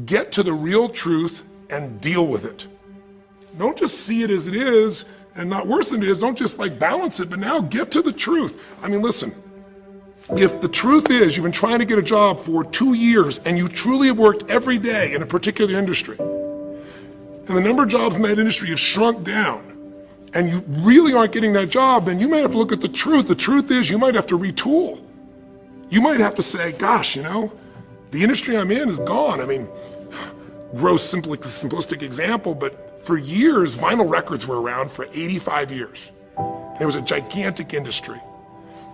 Get to the real truth and deal with it. Don't just see it as it is and not worse than it is. Don't just like balance it, but now get to the truth. I mean, listen, if the truth is you've been trying to get a job for 2 years and you truly have worked every day in a particular industry, and the number of jobs in that industry have shrunk down, and you really aren't getting that job, then you might have to look at the truth. The truth is you might have to retool. You might have to say, gosh, you know, the industry I'm in is gone. I mean, gross simplistic example, but for years, vinyl records were around for 85 years. And it was a gigantic industry.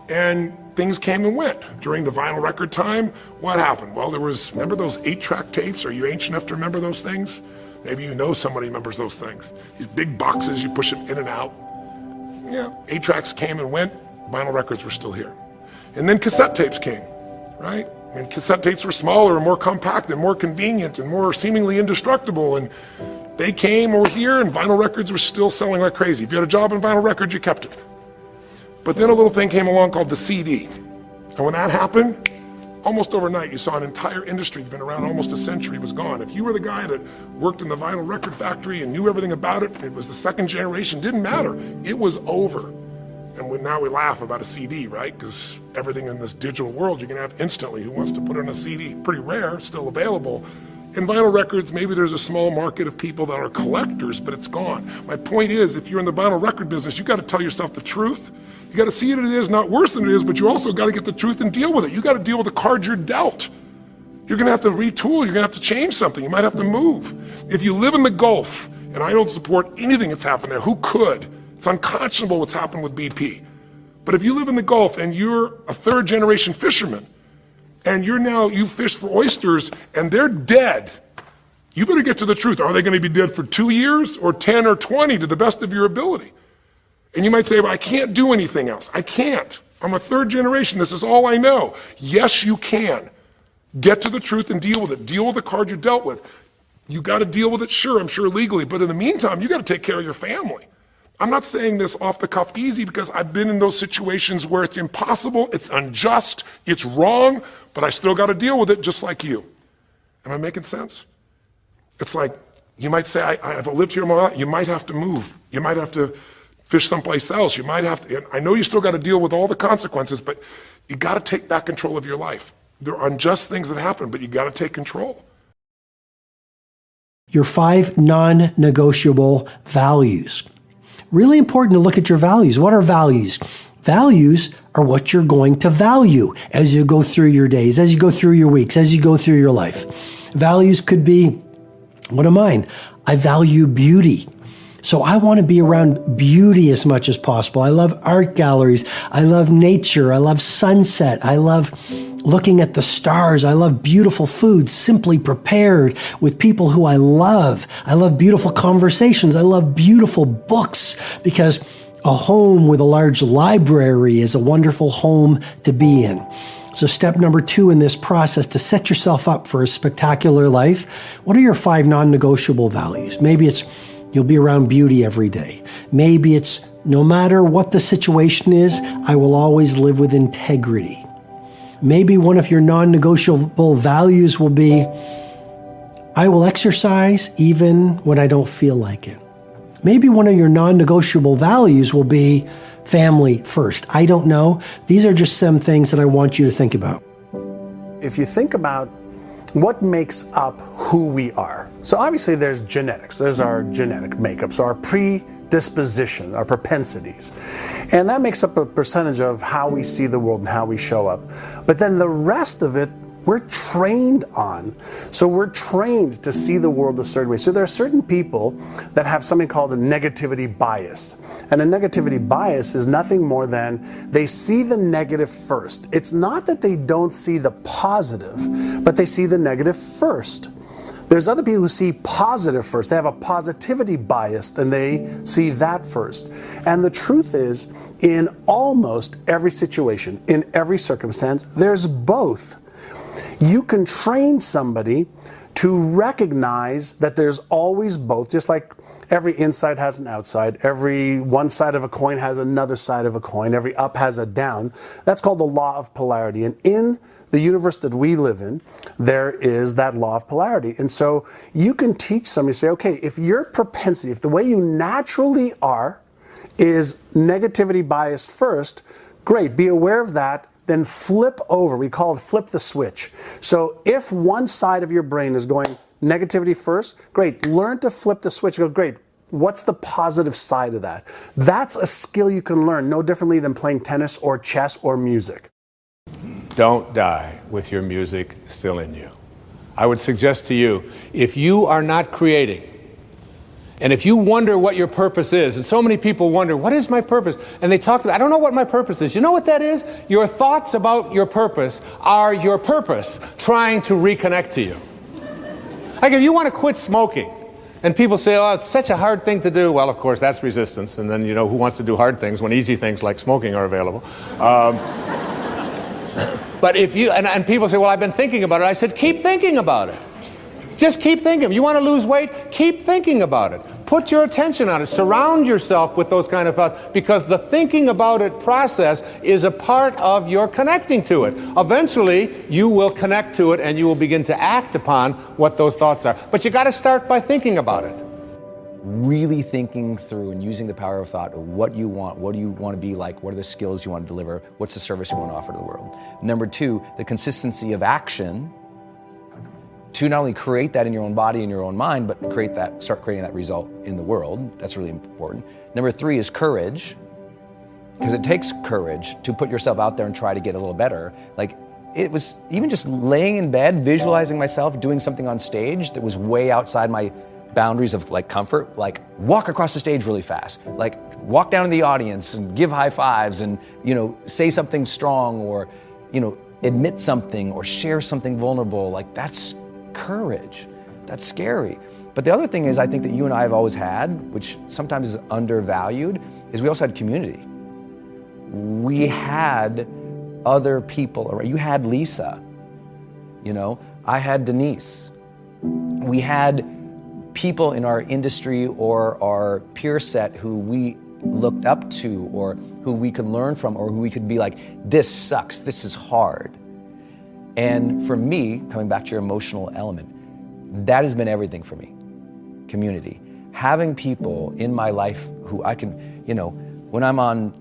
And things came and went. During the vinyl record time, what happened? Well, remember those 8-track tapes? Are you ancient enough to remember those things? Maybe you know somebody remembers those things. These big boxes, you push them in and out. Yeah, 8-tracks came and went, vinyl records were still here. And then cassette tapes came, right? And cassette tapes were smaller and more compact and more convenient and more seemingly indestructible. And they came over here and vinyl records were still selling like crazy. If you had a job in vinyl records, you kept it. But then a little thing came along called the CD. And when that happened, almost overnight, you saw an entire industry that's been around almost a century was gone. If you were the guy that worked in the vinyl record factory and knew everything about it, it was the second generation, didn't matter. It was over. And now we laugh about a CD, right? Because everything in this digital world you can have instantly. Who wants to put on a CD? Pretty rare, still available. In vinyl records, maybe there's a small market of people that are collectors, but it's gone. My point is, if you're in the vinyl record business, you got to tell yourself the truth. You got to see it as it is, not worse than it is, but you also got to get the truth and deal with it. You got to deal with the cards you're dealt. You're going to have to retool. You're going to have to change something. You might have to move. If you live in the Gulf, and I don't support anything that's happened there, who could? It's unconscionable what's happened with BP. But if you live in the Gulf and you're a third-generation fisherman, and you fish for oysters, and they're dead, you better get to the truth. Are they going to be dead for 2 years or 10 or 20 to the best of your ability? And you might say, well, I can't do anything else. I can't. I'm a third generation. This is all I know. Yes, you can. Get to the truth and deal with it. Deal with the card you're dealt with. You got to deal with it, sure, I'm sure legally, but in the meantime, you got to take care of your family. I'm not saying this off the cuff easy because I've been in those situations where it's impossible, it's unjust, it's wrong, but I still got to deal with it just like you. Am I making sense? It's like, you might say, I've lived here my life. You might have to move. You might have to fish someplace else. You might have to, I know you still got to deal with all the consequences, but you got to take back control of your life. There are unjust things that happen, but you got to take control. Your 5 non-negotiable values. Really important to look at your values. What are values? Values are what you're going to value as you go through your days, as you go through your weeks, as you go through your life. Values could be, what are mine? I value beauty. So I want to be around beauty as much as possible. I love art galleries. I love nature. I love sunset. I love looking at the stars. I love beautiful food, simply prepared with people who I love. I love beautiful conversations. I love beautiful books because a home with a large library is a wonderful home to be in. So step number 2 in this process to set yourself up for a spectacular life, what are your 5 non-negotiable values? Maybe it's you'll be around beauty every day. Maybe it's no matter what the situation is, I will always live with integrity. Maybe one of your non-negotiable values will be, I will exercise even when I don't feel like it. Maybe one of your non-negotiable values will be family first. I don't know. These are just some things that I want you to think about. If you think about what makes up who we are, so obviously there's genetics. There's our genetic makeup, so our predisposition, our propensities. And that makes up a percentage of how we see the world and how we show up. But then the rest of it, we're trained on. So we're trained to see the world a certain way. So there are certain people that have something called a negativity bias. And a negativity bias is nothing more than they see the negative first. It's not that they don't see the positive, but they see the negative first. There's other people who see positive first. They have a positivity bias and they see that first. And the truth is, in almost every situation, in every circumstance, there's both. You can train somebody to recognize that there's always both, just like every inside has an outside, every one side of a coin has another side of a coin, every up has a down. That's called the law of polarity. And in the universe that we live in, there is that law of polarity. And so you can teach somebody, say, okay, if your propensity, if the way you naturally are is negativity biased first, great, be aware of that. Then flip over. We call it flip the switch. So if one side of your brain is going negativity first, great. Learn to flip the switch. Go, great. What's the positive side of that? That's a skill you can learn no differently than playing tennis or chess or music. Don't die with your music still in you. I would suggest to you, if you are not creating, and if you wonder what your purpose is, and so many people wonder, what is my purpose? And they talk about, I don't know what my purpose is. You know what that is? Your thoughts about your purpose are your purpose trying to reconnect to you. Like if you want to quit smoking, and people say, oh, it's such a hard thing to do. Well, of course, that's resistance. And then, you know, who wants to do hard things when easy things like smoking are available? But if you, and people say, well, I've been thinking about it. I said, keep thinking about it. Just keep thinking. You want to lose weight? Keep thinking about it. Put your attention on it. Surround yourself with those kind of thoughts, because the thinking about it process is a part of your connecting to it. Eventually, you will connect to it and you will begin to act upon what those thoughts are. But you got to start by thinking about it. Really thinking through and using the power of thought of what you want to be like, what are the skills you want to deliver, what's the service you want to offer to the world. Number 2, the consistency of action to not only create that in your own body and your own mind, but start creating that result in the world. That's really important. Number 3 is courage, because it takes courage to put yourself out there and try to get a little better. Like, it was even just laying in bed, visualizing myself doing something on stage that was way outside my boundaries of like comfort, like walk across the stage really fast, like walk down to the audience and give high fives and, you know, say something strong or, you know, admit something or share something vulnerable. Like, that's courage. That's scary. But the other thing is, I think that you and I have always had, which sometimes is undervalued, is we also had community. We had other people around. You had Lisa, you know, I had Denise. We had people in our industry or our peer set who we looked up to, or who we could learn from, or who we could be like, this sucks, this is hard. And for me, coming back to your emotional element, that has been everything for me. Community. Having people in my life who I can, when I'm on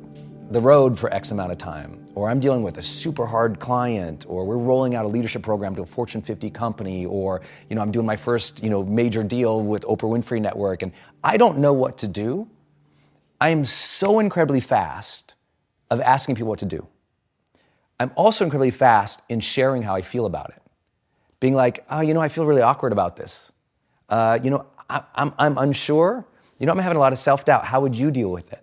the road for X amount of time, or I'm dealing with a super hard client, or we're rolling out a leadership program to a Fortune 50 company, or I'm doing my first major deal with Oprah Winfrey Network, and I don't know what to do, I am so incredibly fast of asking people what to do. I'm also incredibly fast in sharing how I feel about it. Being like, I feel really awkward about this. I'm unsure. I'm having a lot of self-doubt. How would you deal with it?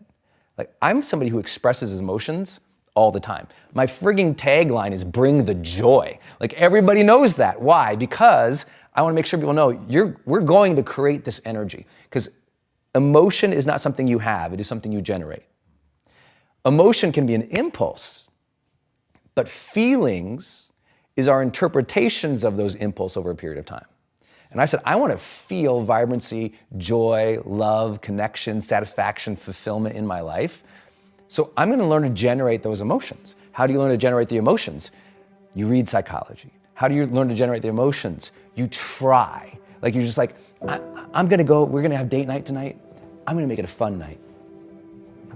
Like, I'm somebody who expresses his emotions all the time. My frigging tagline is bring the joy. Like, everybody knows that. Why? Because I want to make sure people know we're going to create this energy. Because emotion is not something you have, it is something you generate. Emotion can be an impulse, but feelings is our interpretations of those impulses over a period of time. And I said, I want to feel vibrancy, joy, love, connection, satisfaction, fulfillment in my life. So I'm going to learn to generate those emotions. How do you learn to generate the emotions? You read psychology. How do you learn to generate the emotions? You try. Like, you're just like, we're going to have date night tonight. I'm going to make it a fun night.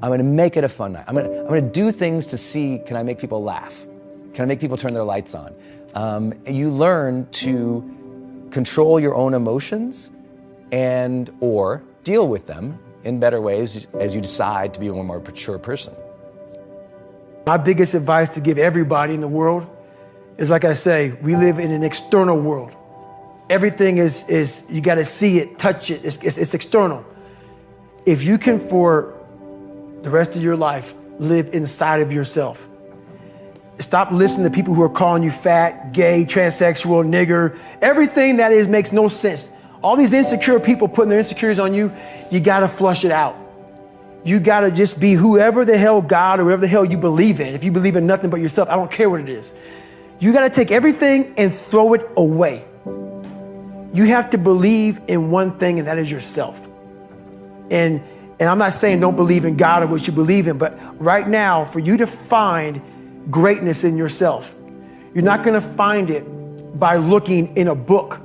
I'm going to make it a fun night. I'm going to do things to see, can I make people laugh? Can I make people turn their lights on? And you learn to control your own emotions and or deal with them in better ways as you decide to be a more mature person. My biggest advice to give everybody in the world is, like I say, we live in an external world. Everything is you got to see it, touch it, it's external. If you can, for the rest of your life, live inside of yourself. Stop listening to people who are calling you fat, gay, transsexual, nigger. Everything that is makes no sense. All these insecure people putting their insecurities on you, you gotta flush it out. You gotta just be whoever the hell God or whatever the hell you believe in. If you believe in nothing but yourself, I don't care what it is. You gotta take everything and throw it away. You have to believe in one thing, and that is yourself. And I'm not saying don't believe in God or what you believe in, but right now, for you to find greatness in yourself, you're not going to find it by looking in a book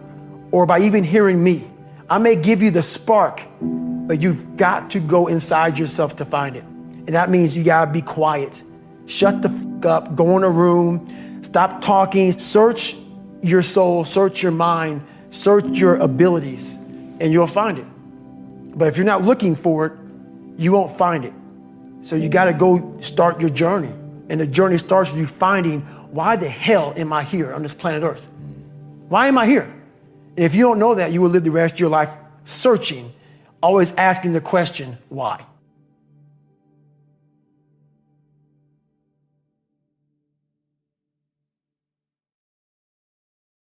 or by even hearing me. I may give you the spark, but you've got to go inside yourself to find it. And that means you got to be quiet. Shut the f up, go in a room, stop talking, search your soul, search your mind, search your abilities, and you'll find it. But if you're not looking for it, you won't find it. So you got to go start your journey. And the journey starts with you finding, why the hell am I here on this planet Earth? Why am I here? And if you don't know that, you will live the rest of your life searching, always asking the question, why?